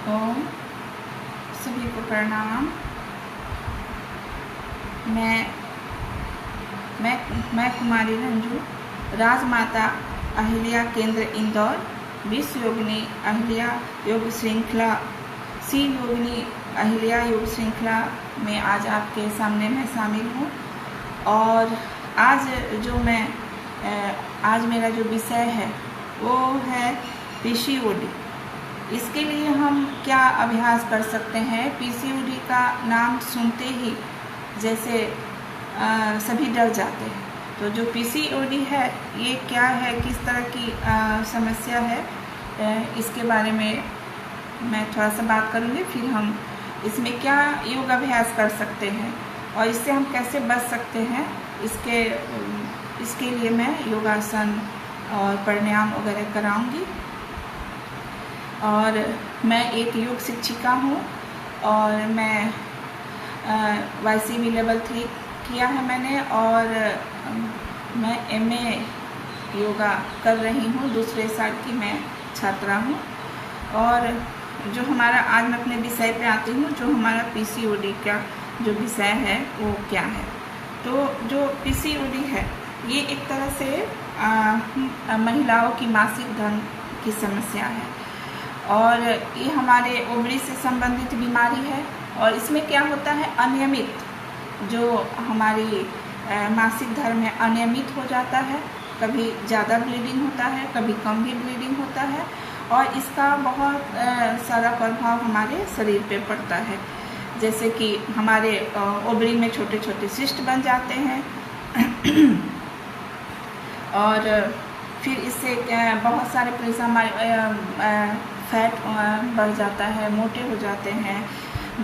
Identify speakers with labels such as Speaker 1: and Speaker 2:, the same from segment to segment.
Speaker 1: ओम सभी को प्रणाम। मैं कुमारी रंजू, राजमाता अहिल्या केंद्र इंदौर, विश्व योगिनी अहिल्या योग श्रृंखला, शिव योगिनी अहिल्या योग श्रृंखला में आज आपके सामने मैं शामिल हूँ। और आज मेरा जो विषय है वो है पीसीओडी। इसके लिए हम क्या अभ्यास कर सकते हैं? पीसीओडी का नाम सुनते ही जैसे सभी डर जाते हैं। तो जो पीसीओडी है ये क्या है, किस तरह की समस्या है, इसके बारे में मैं थोड़ा सा बात करूँगी। फिर हम इसमें क्या योग अभ्यास कर सकते हैं और इससे हम कैसे बच सकते हैं, इसके लिए मैं योगासन और प्राणायाम वगैरह कराऊंगी। और मैं एक योग शिक्षिका हूँ और मैं YCB लेवल 3 किया है मैंने, और मैं MA योगा कर रही हूँ, दूसरे साल की मैं छात्रा हूँ। और जो हमारा आज मैं अपने विषय पे आती हूँ, जो हमारा पीसीओडी का जो विषय है वो क्या है। तो जो पीसीओडी है ये एक तरह से महिलाओं की मासिक धर्म की समस्या है और ये हमारे ओवरी से संबंधित बीमारी है। और इसमें क्या होता है, अनियमित जो हमारी मासिक धर्म है अनियमित हो जाता है। कभी ज़्यादा ब्लीडिंग होता है, कभी कम भी ब्लीडिंग होता है, और इसका बहुत सारा प्रभाव हमारे शरीर पे पड़ता है। जैसे कि हमारे ओवरी में छोटे छोटे सिस्ट बन जाते हैं और फिर इससे बहुत सारे प्रेशर हमारे फैट बढ़ जाता है, मोटे हो जाते हैं,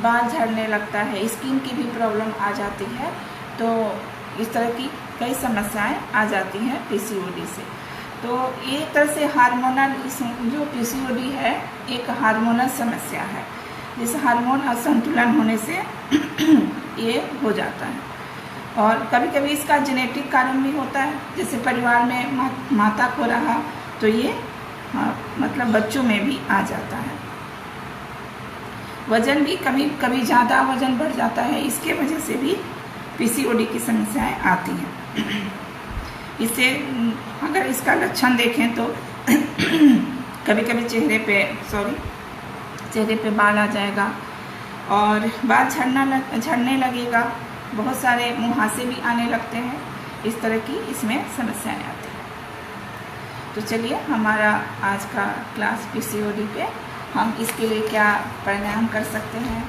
Speaker 1: बाल झड़ने लगता है, स्किन की भी प्रॉब्लम आ जाती है। तो इस तरह की कई समस्याएं आ जाती हैं पीसीओडी से। तो ये एक तरह से हार्मोनल, जो पीसीओडी है एक हार्मोनल समस्या है, जिस हार्मोन असंतुलन होने से ये हो जाता है। और कभी कभी इसका जेनेटिक कारण भी होता है, जैसे परिवार में माता को रहा तो ये मतलब बच्चों में भी आ जाता है। वजन भी कभी कभी ज़्यादा वजन बढ़ जाता है, इसके वजह से भी पीसीओडी की समस्याएं आती हैं। इससे अगर इसका लक्षण देखें तो कभी कभी चेहरे पे बाल आ जाएगा और बाल झड़ने लगेगा, बहुत सारे मुहासे भी आने लगते हैं। इस तरह की इसमें समस्याएं आती हैं। तो चलिए हमारा आज का क्लास पीसीओडी पे हम इसके लिए क्या प्राणायाम कर सकते हैं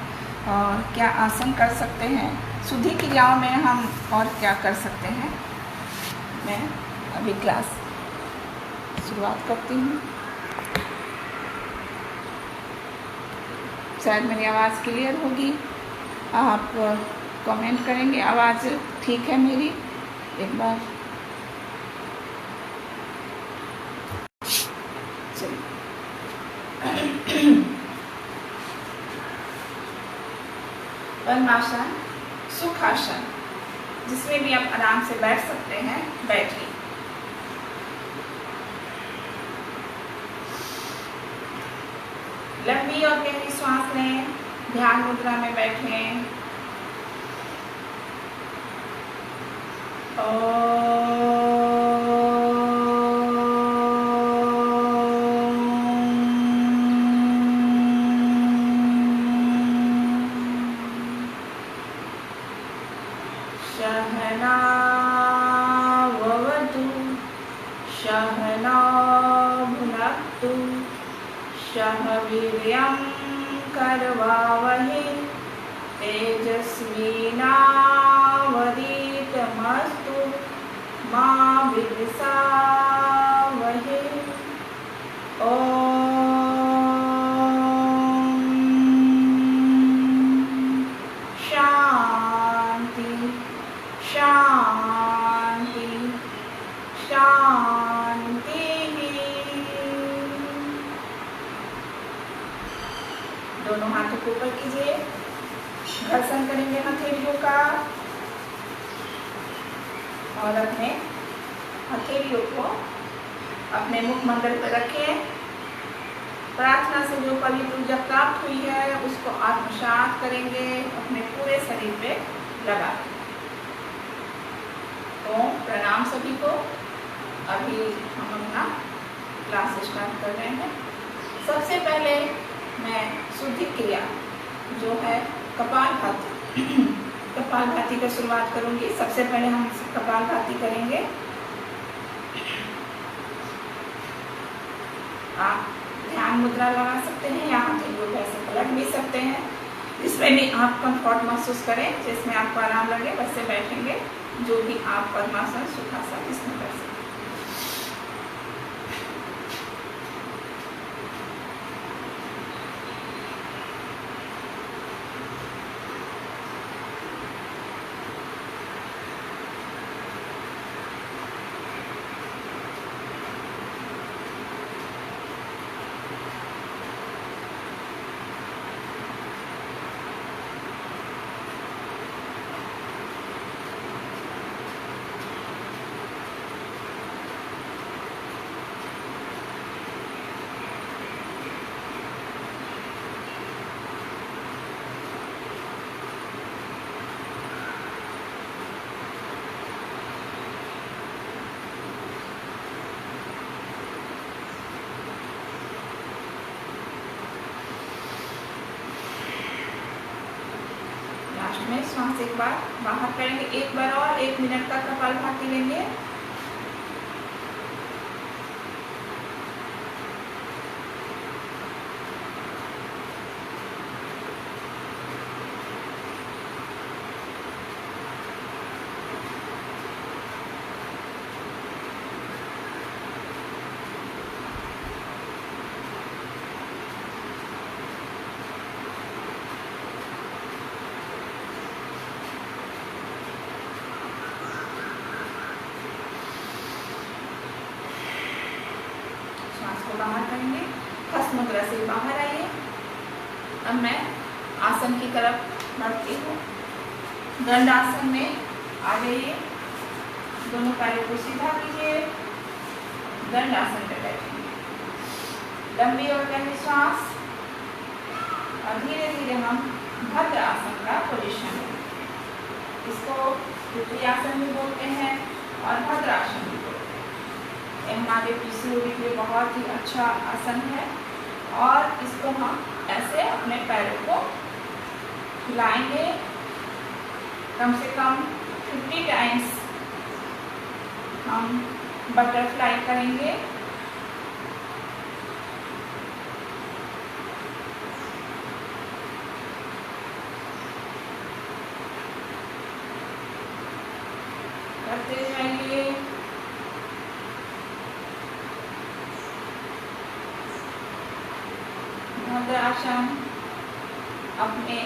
Speaker 1: और क्या आसन कर सकते हैं, शुद्धि क्रियाओं में हम और क्या कर सकते हैं, मैं अभी क्लास शुरुआत करती हूँ। शायद मेरी आवाज़ क्लियर होगी, आप कमेंट करेंगे आवाज़ ठीक है मेरी। एक बार पद्मासन, सुखासन, जिसमें भी आप आराम से बैठ सकते हैं, बैठिए। लंबी और गहरी सांस लें, ध्यान मुद्रा में बैठें। वीर्यं करवावहै तेजस्विनावधीतमस्तु मा विद्विषावहै। ओम शांति शांति शांति। दोनों हाथों को ऊपर कीजिए, घर्षण करेंगे हथेलियों का और अपने हथेलियों को अपने मुखमंडल पर रखें। प्रार्थना से जो पवित्र ऊर्जा प्राप्त हुई है उसको आत्मसात करेंगे, अपने पूरे शरीर पे लगा। तो प्रणाम सभी को। अभी हम अपना क्लास स्टार्ट कर रहे हैं। सबसे पहले मैं शुद्धि क्रिया जो है कपालभाति कपालभाति का शुरुआत करूंगी। सबसे पहले हम कपालभाति करेंगे। आप ध्यान मुद्रा लगा सकते हैं, यहाँ तो ऐसे पलट भी सकते हैं, जिसमें भी आप कंफर्ट महसूस करें, जिसमें आपको आराम लगे वैसे बैठेंगे। जो भी आप पद्मासन सुखासन इसमें कर सकते हैं। में श्वास एक बार बाहर करेंगे, एक बार और 1 मिनट का कपालभाति लेंगे। बाहर करेंगे, हस्त मुद्रा से बाहर आइए। अब मैं आसन की तरफ बढ़ती हूँ। दंड आसन में आ जाइए, दोनों पैरों को सीधा कीजिए, दंड आसन पे बैठेंगे। लंबी और गहरी सांस और धीरे धीरे हम भद्र आसन का पोजीशन है। इसको पृथ्वी आसन भी बोलते हैं और भद्र आसन भी बोलते हैं। हमारे पीसीओडी के लिए बहुत ही अच्छा आसन है और इसको हम ऐसे अपने पैरों को हिलाएंगे कम से कम 50 टाइम्स। हम बटरफ्लाई करेंगे। करते जाइए। भद्र आसन अपने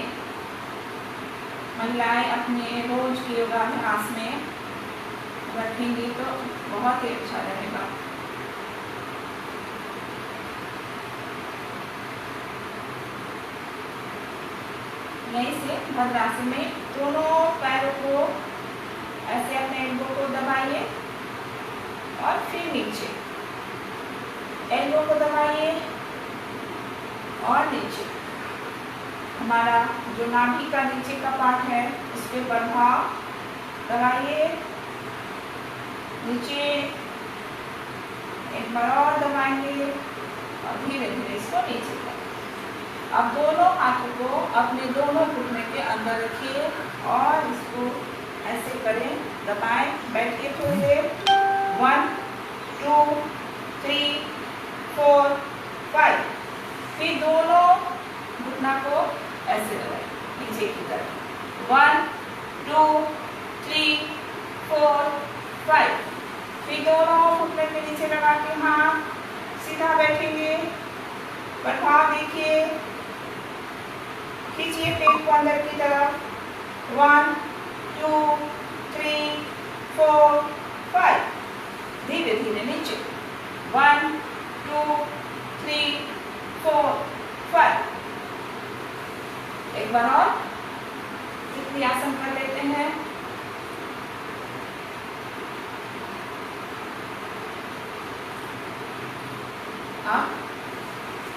Speaker 1: महिलाएं अपने रोज के योगाभ्यास में रखेंगी तो बहुत ही अच्छा रहेगा। यहीं से भद्रासन में दोनों पैरों को ऐसे अपने एल्बो को दबाइए और फिर नीचे, एल्बो को दबाइए और नीचे। हमारा जो नाभि का नीचे का पार्ट है उस पर प्रभाव लगाइए। नीचे एक बार और दबाएंगे और धीरे धीरे इसको नीचे करें। अब दोनों हाथों को अपने दोनों घुटने के अंदर रखिए और इसको ऐसे करें, दबाएं, बैठिए थोड़ी देर। 1 2 3 4 5। फिर दोनों घुटना को ऐसे लगाएं नीचे की तरफ। 1 2 3 4 5। फिर दोनों घुटने के नीचे लगा के हाथ सीधा बैठेंगे। प्रभाव देखिए, खींचिए पेट को अंदर की तरफ। 1 2 3 4 5। धीरे धीरे नीचे। 1 2 3 4 5। एक बार और इतनी आसन कर लेते हैं।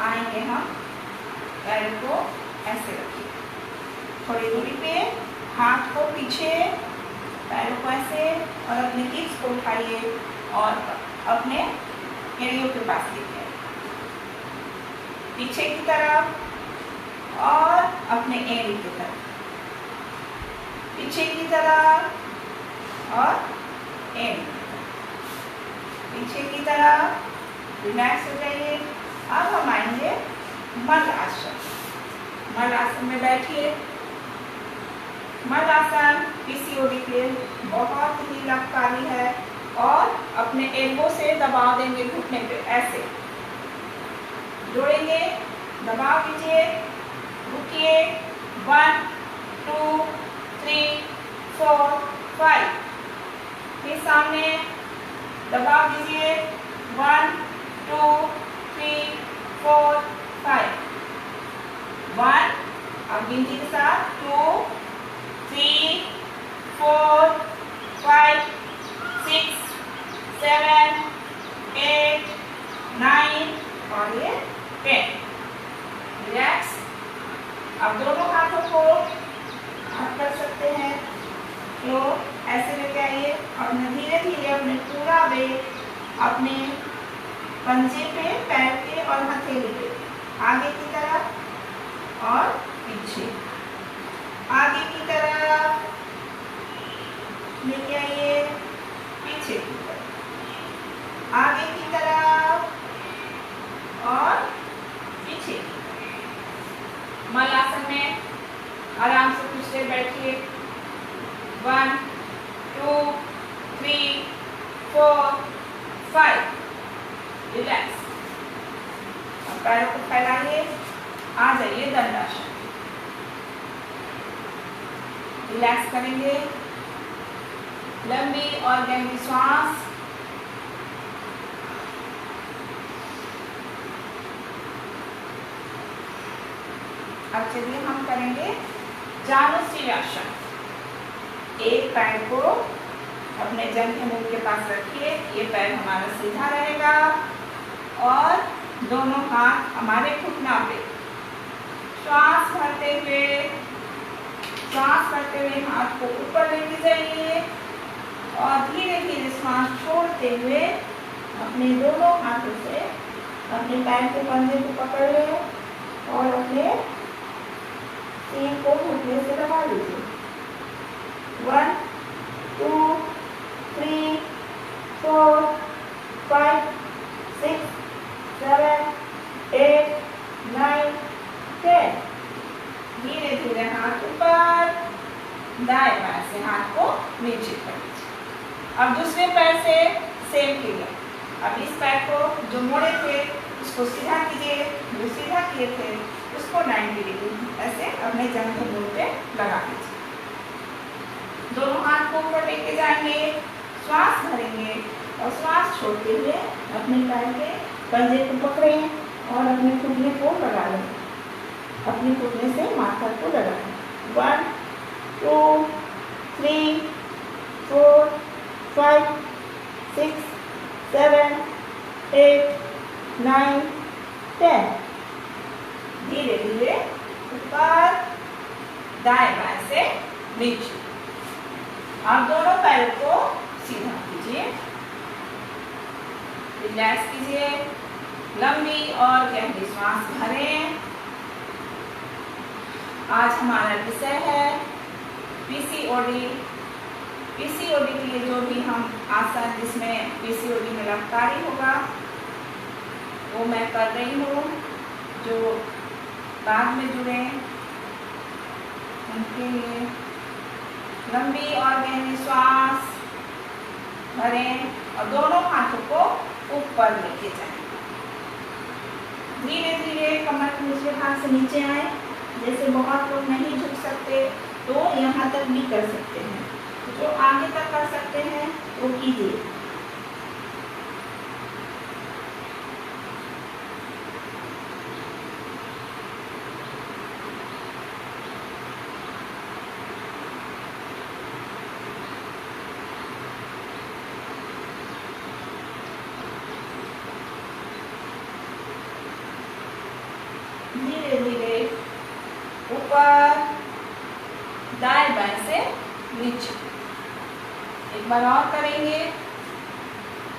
Speaker 1: आएंगे हम, पैर को ऐसे रखिए, थोड़ी दूरी पे, हाथ को पीछे, पैरों को ऐसे, और अपने हिप्स को उठाइए और अपने एड़ियों के पास लेके आइए, पीछे की तरफ और अपने एड़ी की तरफ, पीछे की तरफ और एड़ी, पीछे की तरफ। रिलैक्स हो जाइए। अब हम आएंगे मल आसन। मल आसन में बैठिए। मल आसन पीसीओडी के बहुत ही लाभकारी है, और अपने एल्बो से दबाव देंगे घुटने पे, ऐसे जोड़ेंगे, दबाव दीजिए, रुकिए, 1 2 3 4 5, फिर सामने दबाव दीजिए, 1 2 3 4 5, 1, अब गिनती के साथ 2 3 4 5 6 7 8 9 और ये 10। रिलैक्स। अब दोनों हाथों को आप कर सकते हैं, तो ऐसे लेके आइए और धीरे धीरे अपने पूरा वेट अपने पंजे पे, पैर के और हथेली पे, आगे की तरफ और पीछे, आगे की तरफ लेके आइए, पीछे की तरफ, आगे की तरफ और पीछे की तरफ। मल आसन में आराम से कुछ देर बैठिए। 1 2 3 4 5, रिलैक्स। अब पैरों को फैलाइए, आ जाइए दंडासन। रिलैक्स करेंगे, लंबी और गहरी श्वास। अब चलिए हम करेंगे जानुसीरासन। एक पैर को अपने जंघे मूल के पास रखिए, ये पैर हमारा सीधा रहेगा और दोनों हाथ हमारे घुटना पे। श्वास भरते हुए हाथ को ऊपर लेके जाइए और धीरे धीरे श्वास छोड़ते हुए अपने दोनों हाथों से अपने पैर के पंजे को पकड़ ले और अपने सीन को घुटने से दबा लीजिए। 1 2 3 4 5 6 7 8 9 10। धीरे धीरे हाथ ऊपर, दाएं बाएं से हाथ को नीचे कर लीजिए। अब दूसरे पैर से सेम किया। अब इस पैर को जो मोड़े थे उसको सीधा कीजिए, जो सीधा किए थे उसको 90 डिग्री ऐसे अपने जंघे मूल पे लगा दीजिए। दोनों हाथ को ऊपर लेके जाएंगे, श्वास भरेंगे और श्वास छोड़ते हुए अपने पैर के पंजे को पकड़ें और अपने घुटने को लगा लें, अपने घुटने से माथा को लगाएं। 1 2 3 4 5 6 7 8 9 10। धीरे धीरे ऊपर, दाएं बाएं से नीचे। आप दोनों पैरों को सीधा कीजिए, रिलैक्स कीजिए, लंबी और गहरी श्वास भरें। आज हमारा विषय है पीसीओडी। पीसीओडी के लिए जो भी हम आसन जिसमें पीसीओडी में लाभकारी होगा वो मैं कर रही हूँ। जो बाद में जुड़े उनके लिए लंबी और गहरी श्वास भरें और दोनों हाथों को ऊपर लेके जाएं। धीरे धीरे कमर के दूसरे हाथ से नीचे आए। जैसे बहुत लोग नहीं झुक सकते तो यहाँ तक भी कर सकते हैं, जो आगे तक कर सकते हैं वो कीजिए। धीरे धीरे ऊपर, दाएं बाएं से नीचे। एक बार और करेंगे।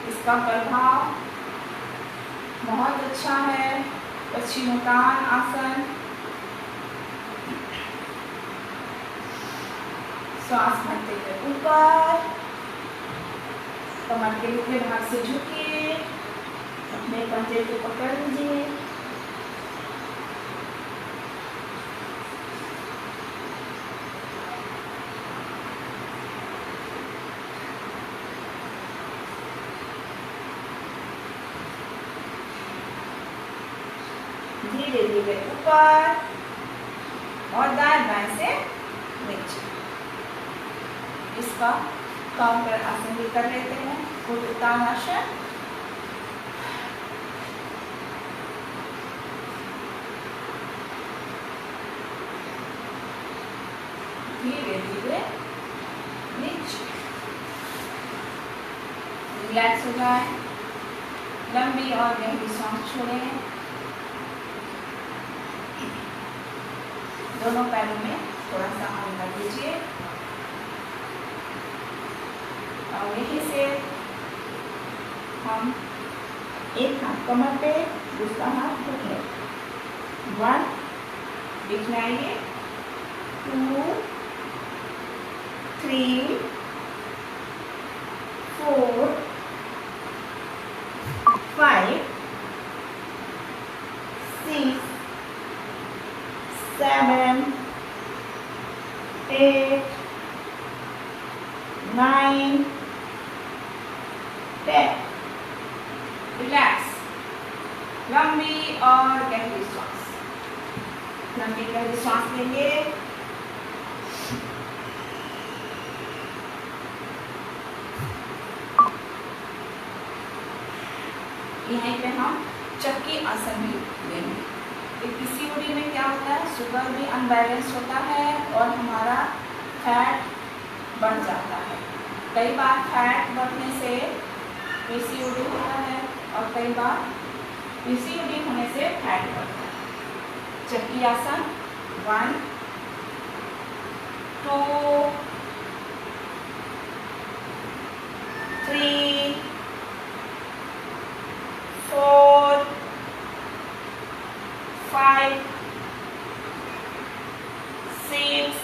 Speaker 1: इसका प्रभाव बहुत अच्छा है। पश्चिमोत्तान आसन। श्वास भरते हुए ऊपर, कमर के निचले भाग से झुकिए, अपने पंजे को पकड़ लीजिए। धीरे धीरे ऊपर और दाएं बाएं से नीचे। इसका काउंटर आसन भी कर लेते हैं। उत्तानासन। धीरे धीरे नीचे। रिलैक्स हो जाए। लंबी और गहरी सांस छोड़ें। दोनों पैरों में थोड़ा सा हल्का दीजिए और यहीं से हम एक हाथ कमर पे, दूसरा हाथ घुटने। 1 दिखलाइए, 2 3 4 5 6 7 8 9 10। रिलैक्स। लंबी और गहरी सांस। लंबी गहरी सांस लेंगे। यहीं पे हम चक्की आसन भी लेंगे। पीसीओडी में क्या होता है, शुगर भी अनबैलेंस होता है और हमारा फैट बढ़ जाता है। कई बार फैट बढ़ने से पीसीओडी होता है और कई बार पीसीओडी होने से फैट बढ़ता है। चक्की आसन। 1 2 3 4 5 6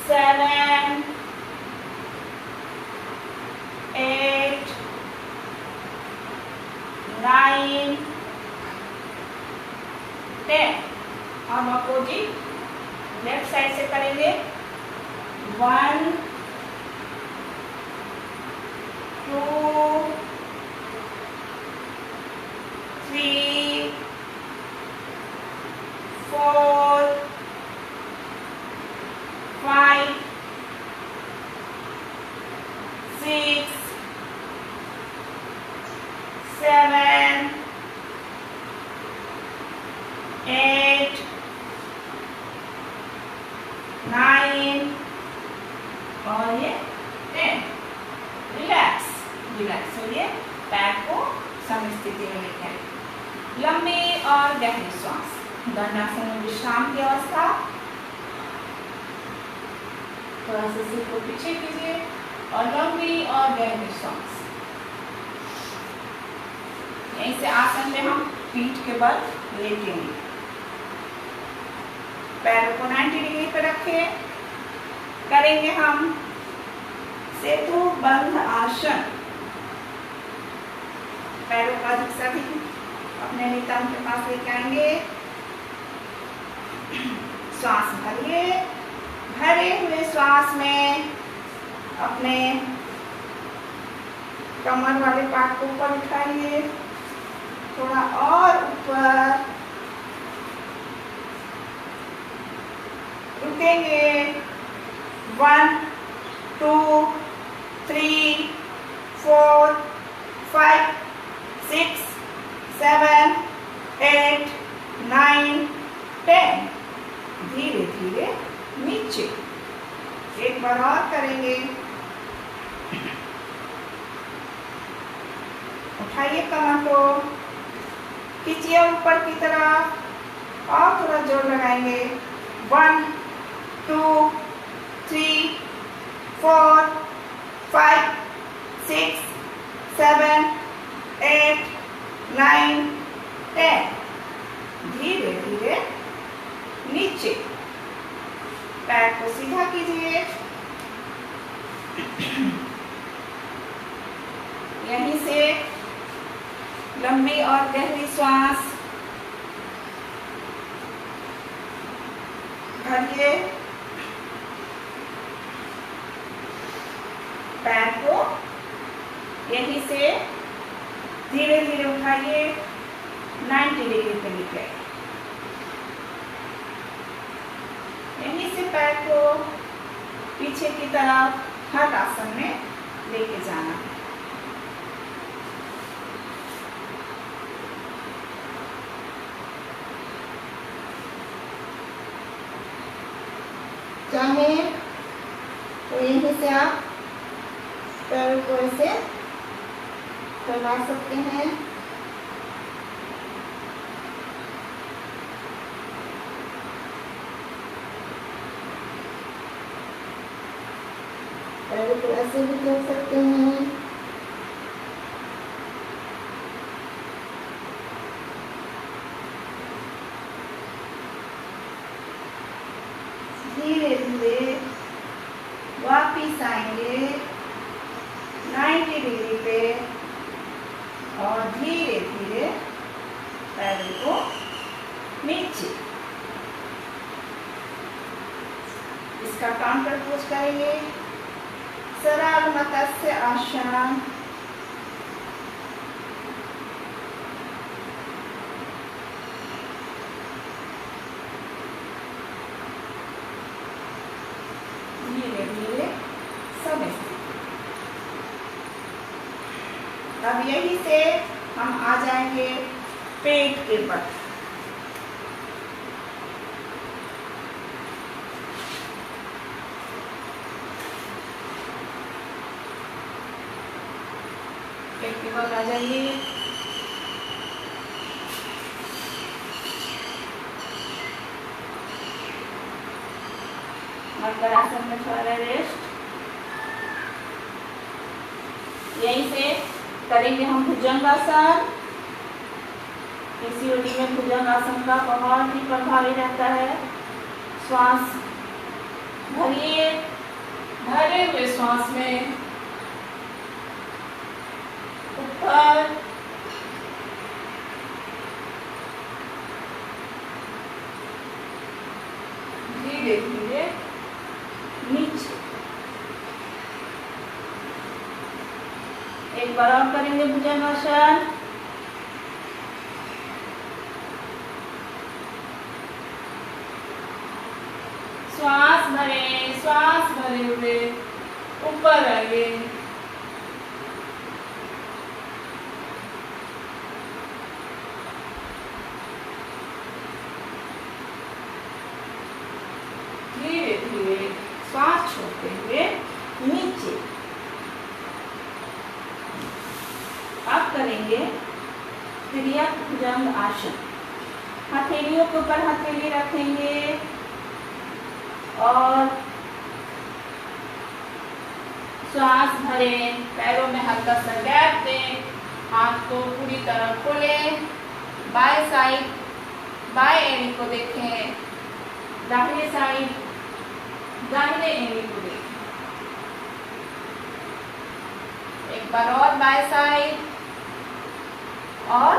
Speaker 1: 7 8 9 10। हम अपोजिट लेफ्ट साइड से करेंगे। 1 2 3 4 5 6 7 8 9 और ये 10। रिलैक्स। रिलैक्स होइए। पैर को सम स्थिति में लेकर लंबी और गहरी श्वास। दंडासन में विश्राम की अवस्था। थोड़ा सा सिर को पीछे कीजिए और लंबी और गहरी श्वास। यहीं से आसन में हम पीठ के बल लेटेंगे। पैरों को 90 डिग्री पर रखें। करेंगे हम सेतु बंध आसन। पैरों का अधिक से अधिक अपने नितंब के पास लेके आएंगे। श्वास भरिए। भरे हुए श्वास में अपने कमर वाले पार्ट को ऊपर उठाइए, थोड़ा और ऊपर। रुकेंगे। 1 2 3 4 5 6 7 8 9 10। धीरे धीरे नीचे। एक बार और करेंगे। उठाइए कमर को, खींचिए ऊपर की तरफ और थोड़ा जोर लगाएंगे। 1 2 3 4 5 6 7 8 9 10। धीरे धीरे नीचे, पैर को सीधा कीजिए। यहीं से लंबी और गहरी श्वास भरिए। पैर को यहीं से धीरे धीरे उठाइए, 90 डिग्री पे लेके। यहीं से पैर को पीछे की तरफ हर आसन में लेके जाना है। चाहे तो यहीं से आप पैर को ऐसे फैला सकते हैं। पैर को ऐसे भी कर सकते हैं। धीरे धीरे वापिस आएंगे 90 डिग्री पे और धीरे धीरे पैरों को नीचे। इसका काउंटर पोज करेंगे। सरल मत्स्य आसन। धीरे धीरे समय। अब यहीं से हम आ जाएंगे पेट के बल। पेट के बल आ जाइए। मकर आसन में थोड़ा रेस्ट। यहीं से करेंगे हम भुजंगासन। पीसीओडी में भुजंगासन का बहुत ही प्रभावी रहता है। श्वास भरिए, भरे हुए श्वास में ऊपर धीरे धीरे नीचे। एक बार और करेंगे भुजंगासन। श्वास भरे हुए ऊपर आइए। धीरे धीरे श्वास छोड़ते हुए नीचे। अब करेंगे त्रियक भुजंग आसन। हथेलियों के ऊपर हथेली रखेंगे और श्वास भरें। पैरों में हल्का सा गैप दें। हाथ को पूरी तरह खोलें। बाएं साइड बाएं एड़ी को देखें। दाहिने साइड दाहिने एड़ी को देखें। एक बार और बाएं साइड और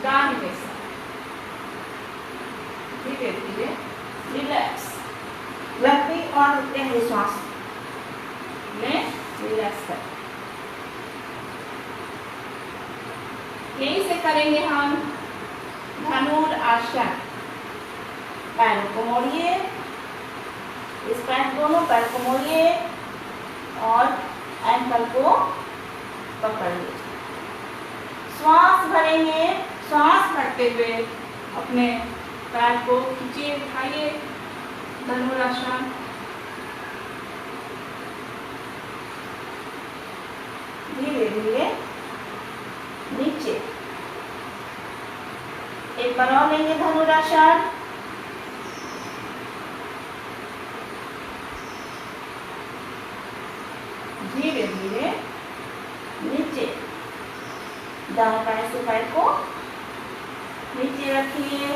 Speaker 1: दाहिने साइड। धीरे धीरे रिलैक्स। लंबी और गहरी श्वास में रिलैक्स करें। यहीं से करेंगे हम धनुर आसन। पैरों को मोड़िए। इस पैर दोनों पैर को मोड़िए और एंकल को पकड़िए। श्वास भरेंगे। श्वास भरते हुए अपने पैर को खींचिए, उठाइए। धनुरासन। धीरे धीरे नीचे। एक बार और लेंगे धनुरासन। धीरे धीरे नीचे, दाएं बाएं से पैर को नीचे रखिए।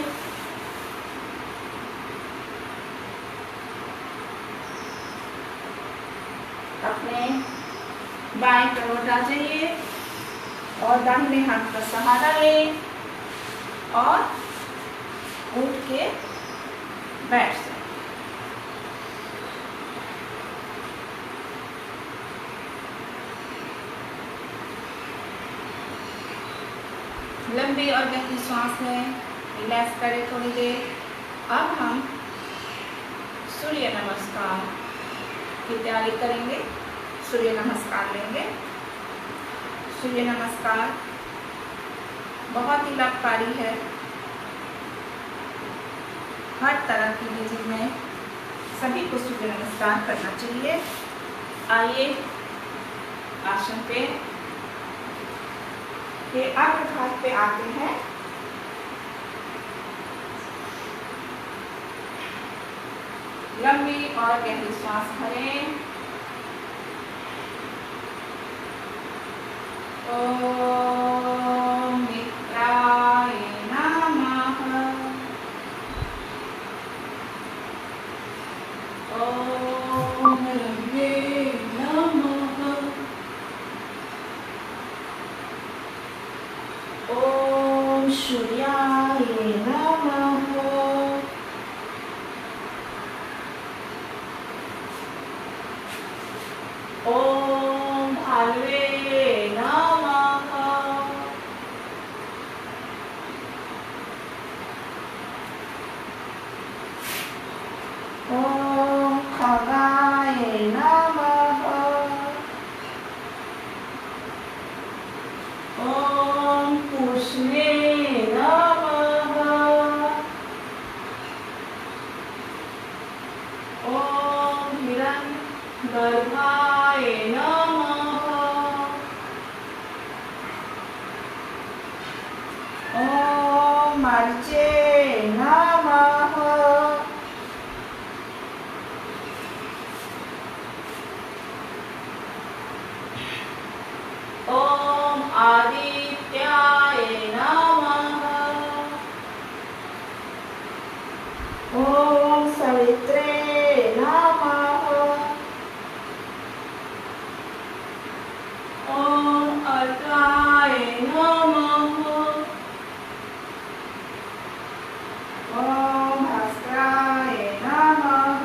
Speaker 1: अपने बाएं करवट आ जाइए और दाहिने हाथ का सहारा लें और उठ के बैठ जाए। लंबी और गहरी सांस लें, रिलैक्स करें थोड़ी देर। अब हम सूर्य नमस्कार की तैयारी करेंगे। सूर्य नमस्कार लेंगे। सूर्य नमस्कार बहुत ही लाभकारी है। हर तरह की डिजीज में सभी को सूर्य नमस्कार करना चाहिए। आइए आसन पे के अग्रभाग पे आते हैं। लंबी और गहरी सांस भरें। ओम मित्राय नमः। ओम रवे नमः। ओम सूर्याय नमः। ओम भालवे नमः। ओम खगाय नमः। ओम पुष्णे नमः। ओम हिरण्यगर्भाय नमः। ओम मर्चे नमः। ओम आदित्याय नमः। ओम सवित्रे नमः। ओम अर्काय नमः। ओम भास्कराय नमः।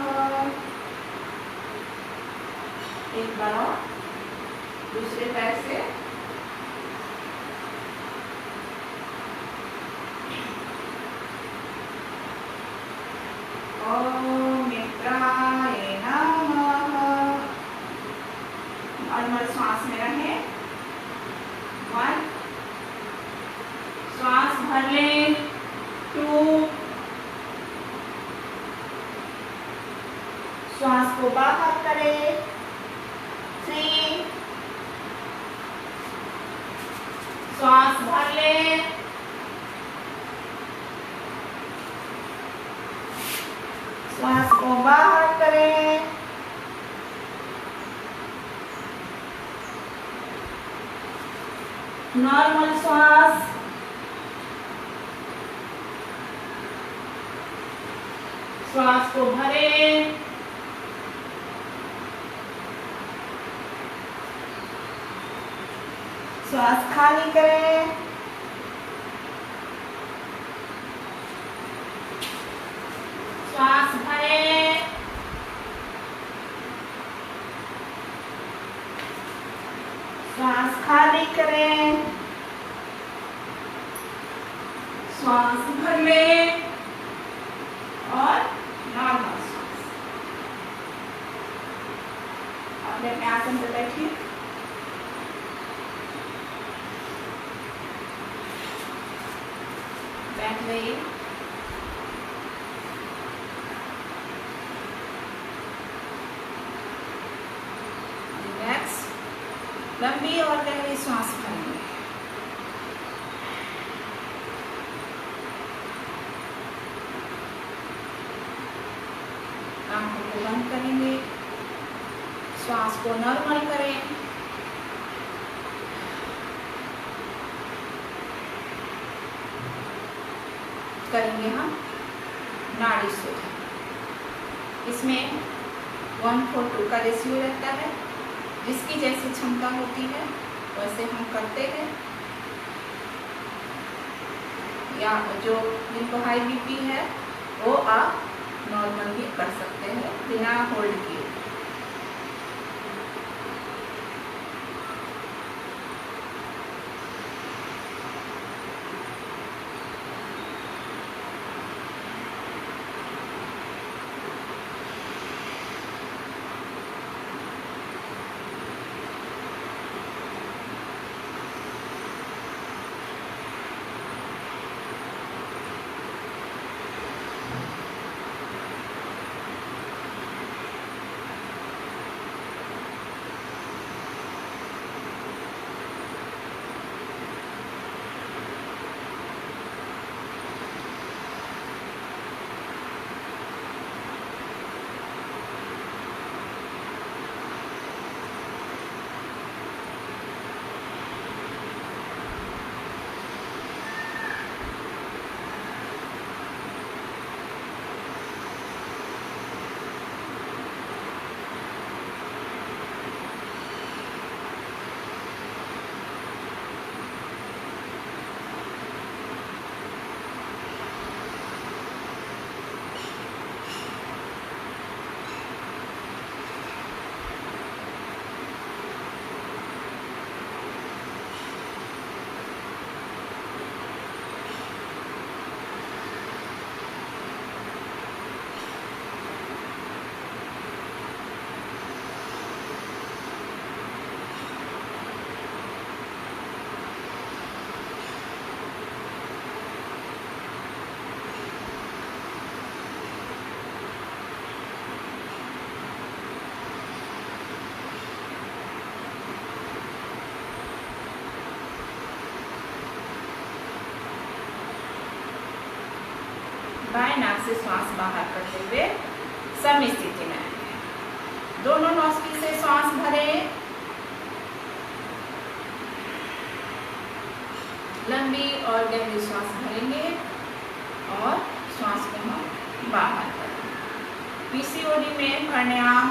Speaker 1: एक बार और दूसरे पैर से ओम मित्राय नमः। नॉर्मल श्वास में रहे। 1 श्वास भर लें। 2 श्वास को बाहर करें। 3 श्वास भर लें। 4 श्वास को बाहर करें। नॉर्मल श्वास। श्वास को भरें। श्वास खाली करें। श्वास भरें। श्वास खाली करें। श्वास भर लें और नॉर्मल श्वास। अपने अपने आसन पर बैठिए। बैठ जाइए। रिलैक्स। लंबी और गहरी सांस भरेंगे। श्वास को नॉर्मल करें। करेंगे हम नाड़ी शोधन। इसमें 1:2 का रेशियो रहता है। जिसकी जैसी क्षमता होती है वैसे हम करते हैं, या जो जिनको हाई बीपी है वो आप नॉर्मल भी कर सकते हैं बिना होल्ड किए। बाएं नाक से श्वास बाहर करते हुए सम स्थिति में आएंगे। दोनों नौसिकी से श्वास भरें, लंबी और गहरी श्वास भरेंगे और श्वास को हम बाहर करेंगे। पीसीओडी में प्राणायाम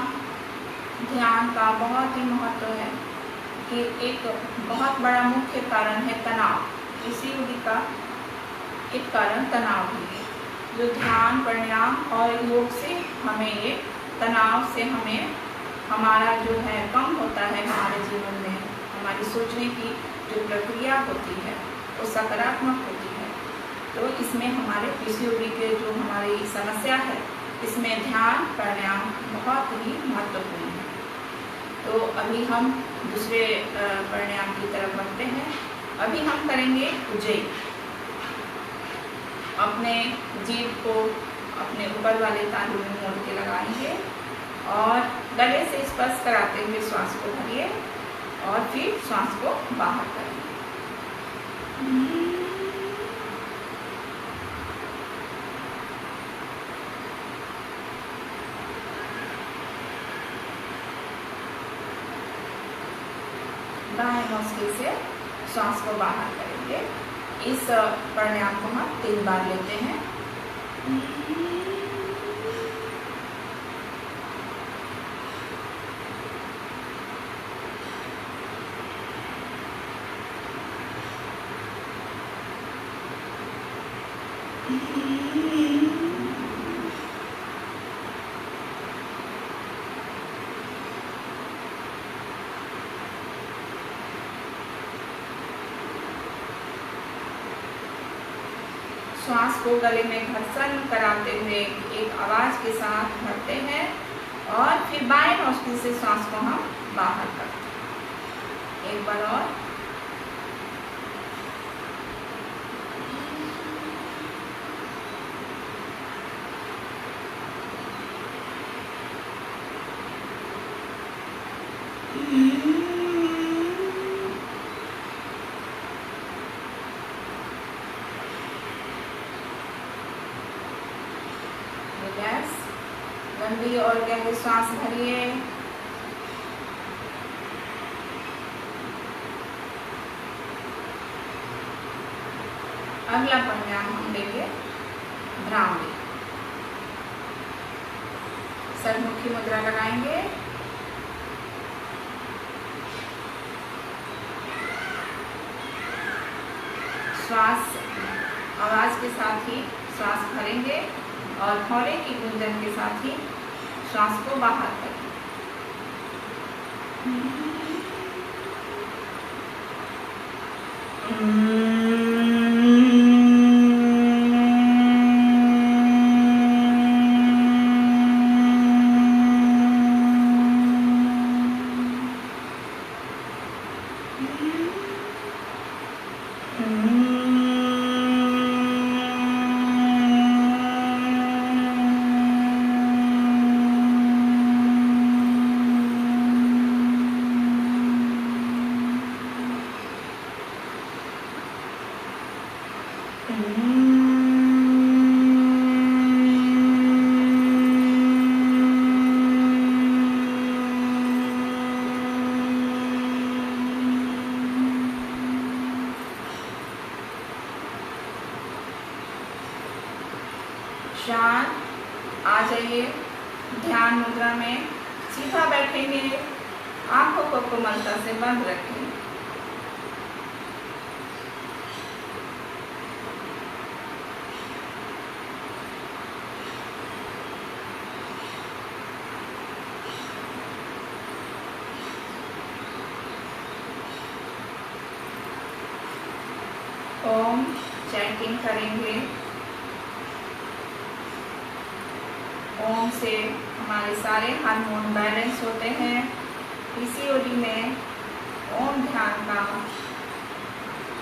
Speaker 1: ध्यान का बहुत ही महत्व है कि एक बहुत बड़ा मुख्य कारण है तनाव। पीसीओडी का एक कारण तनाव भी है। जो ध्यान प्राणायाम और योग से हमें ये तनाव से हमें हमारा जो है कम होता है, हमारे जीवन में हमारी सोचने की जो प्रक्रिया होती है वो सकारात्मक होती है। तो इसमें हमारे पीसीओडी के जो हमारी समस्या है इसमें ध्यान प्राणायाम बहुत ही महत्वपूर्ण है। तो अभी हम दूसरे प्राणायाम की तरफ बढ़ते हैं। अभी हम करेंगे उज्जयी। अपने जीभ को अपने ऊपर वाले तालू में मोड़ के लगाएंगे और गले से स्पर्श कराते हुए श्वास को भरिए और फिर श्वास को बाहर करेंगे। बाएं नोस्ट्रिल से श्वास को बाहर करेंगे। इस प्राणायाम को हम 3 बार लेते हैं। श्वास को गले में घर्षण कराते हुए एक आवाज के साथ भरते हैं और फिर बाएं नोस्ट्रिल से श्वास को हम बाहर करते हैं। एक बार और। लंबी और गहरी सांस भरिए अगला प्राणायाम हम लेंगे भ्रामरी। षडमुखी मुद्रा लगाएंगे। श्वास आवाज के साथ ही श्वास भरेंगे और हौले की गूंजन के साथ ही श्वास को बाहर करेंगे। शांत आ जाइए। ध्यान मुद्रा में सीधा बैठेंगे, आंखों को कोमलता से बंद रखेंगे। ओम चैंटिंग करेंगे। ओम से हमारे सारे हार्मोन बैलेंस होते हैं। पीसीओडी में ओम ध्यान का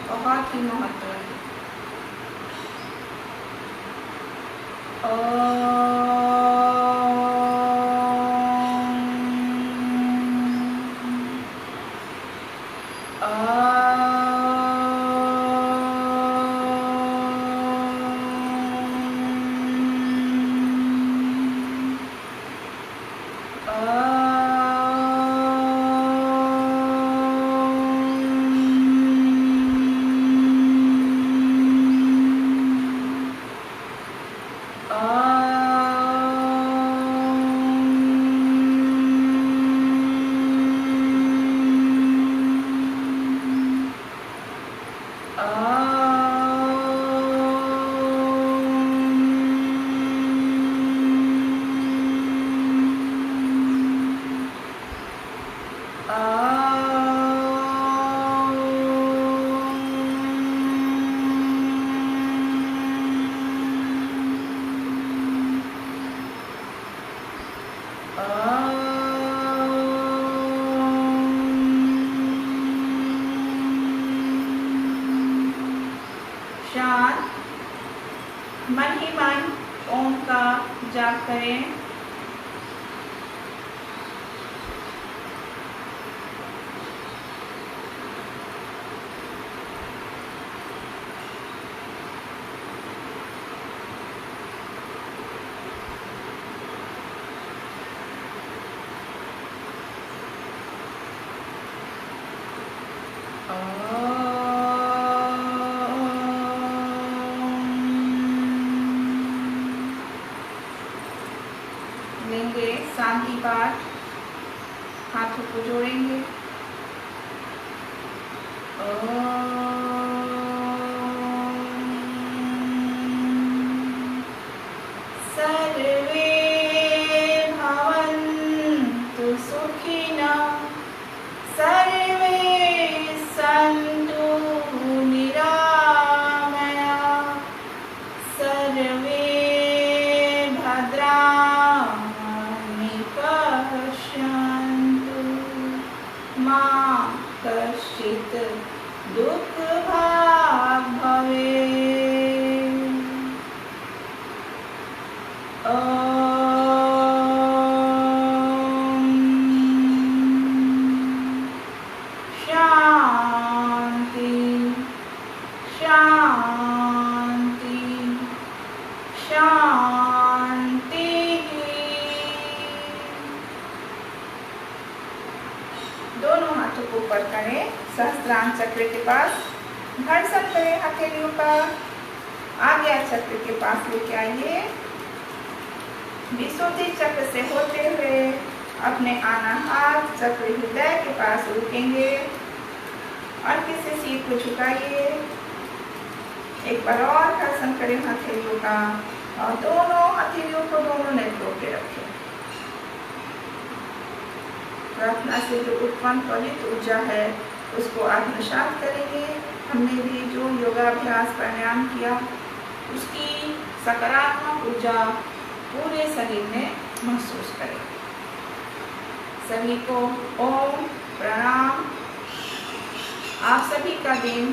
Speaker 1: बहुत ही महत्व है। शांत मन ही मन ओम का जाप करें। लेंगे शांति पाठ, हाथों को जोड़ेंगे। सर्वे भवन्तु सुखिनः, सर्वे सन्तु निरामयाः, सर्वे भद्राणि पश्यन्तु, मा कश्चित् दुःखभाग् भवेत्। शांति शांति शांति। दोनों हाथों को ऊपर करें, सहस्त्रांग चक्र के पास घर्षण करें हथेलियों का। आज्ञा चक्र के पास लेके आइए। विशुद्धि चक्र से होते हुए अपने अनाहत चक्र हृदय के पास रुकेंगे और किसी सिर को झुकाइए। एक बार और घर्षण करें हथेलियों का और दोनों हथेलियों को दोनों नेत्रों पे रखें। प्रार्थना से जो उत्पन्न त्वरित ऊर्जा है उसको आत्मसात करेंगे। हमने भी जो योगाभ्यास प्राणायाम किया उसकी सकारात्मक ऊर्जा पूरे शरीर में महसूस करें। सभी को ओम प्रणाम। आप सभी का दिन